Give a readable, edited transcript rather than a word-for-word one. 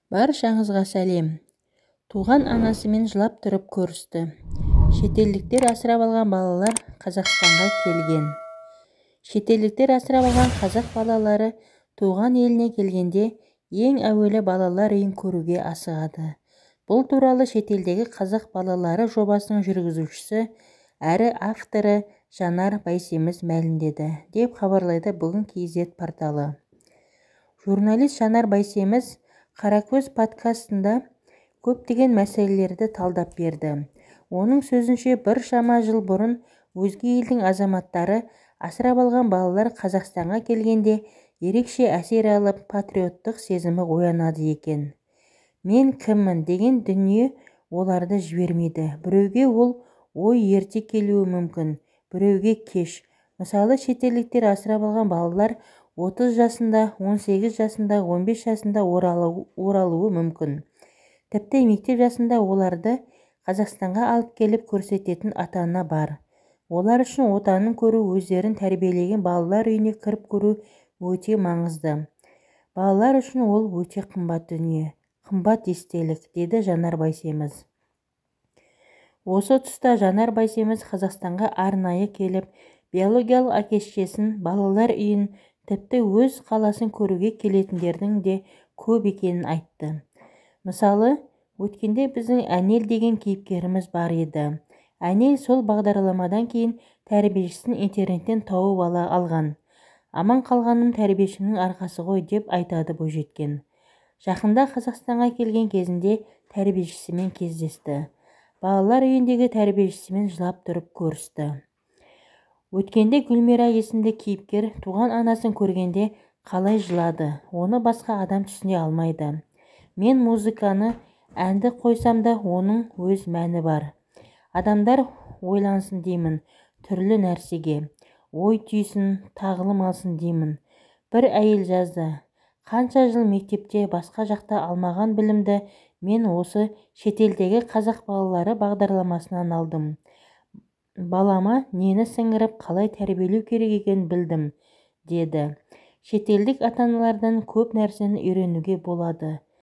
Баршаңызға сәлем. Туған анасымен жылап тұрып көрісті. Шетелдіктер асырап алған балалар Қазақстанға келген. Шетелдіктер асырап алған қазақ балалары туған еліне келгенде ең әуелі балалар үйін көруге асығады. Бұл туралы шетелдегі қазақ балалары жобасының жүргізушісі әрі авторы Жанар Байсеміз мәлімдеді, деп хабарлайды бүгін KZ порталы. Журналист Жанар Байсеміз Қаракөз подкастында көптеген мәселелерді талдап берді. Оның сөзінше біршама жыл бұрын өзге елдің азаматтары асырап алған балалар Қазақстанға келгенде ерекше әсер алып, патриоттық сезімі оянады екен. Мен кіммін деген дүние оларды жібермейді. Біреуге ол ой ерте келуі мүмкін, біреуге кеш. Мысалы, шетелдіктер асырап алған балалар 30 жасында, 18 жасында, 15 жасында оралуы мүмкін. Тіпті мектеп жасында оларды Қазақстанға алып келіп көрсететін ата-ана бар. Олар үшін отанын көру, өздерін тәрбиелеген балалар үйіне кіріп көру өте маңызды. Балалар үшін ол өте қымбат дүние, қымбат естелік, деді Жанар Байсеміз. Осы тұста Жанар Байсеміз Қазақстанға арнайы келіп, биологиялық әке-шешесін, балалар үйін, тіпті өз қаласын көруге келетіндердің де көп екенін айтты. Мысалы, өткенде біздің Әнел деген кейіпкеріміз бар еді. Әнел сол бағдарламадан кейін тәрбиешісін интернеттен тауып алған. Аман қалғаным тәрбиешінің арқасы ғой, деп айтады бойжеткен. Жақында Қазақстанға келген кезінде тәрбиешісімен кездесті. Балалар үйіндегі тәрбиешісімен жылап тұрып көрісті. Өткенде Гүлмира есімді кейіпкер туған анасын көргенде қалай жылады, оны басқа адам түсіне алмайды. Мен музыканы, әнді қойсам да оның өз мәні бар. Адамдар ойлансын деймін, түрлі нәрсеге, ой түйсін, тағылым алсын деймін. Бір әйел жазды: қанша жыл мектепте, басқа жақта алмаған білімді мен осы шетелдегі қазақ балалары бағдарламасынан алдым. Балама нені сіңіріп, қалай тәрбиелеу керек екенін білдім, деді. Шетелдік ата-аналардан көп нәрсені үйренуге болады.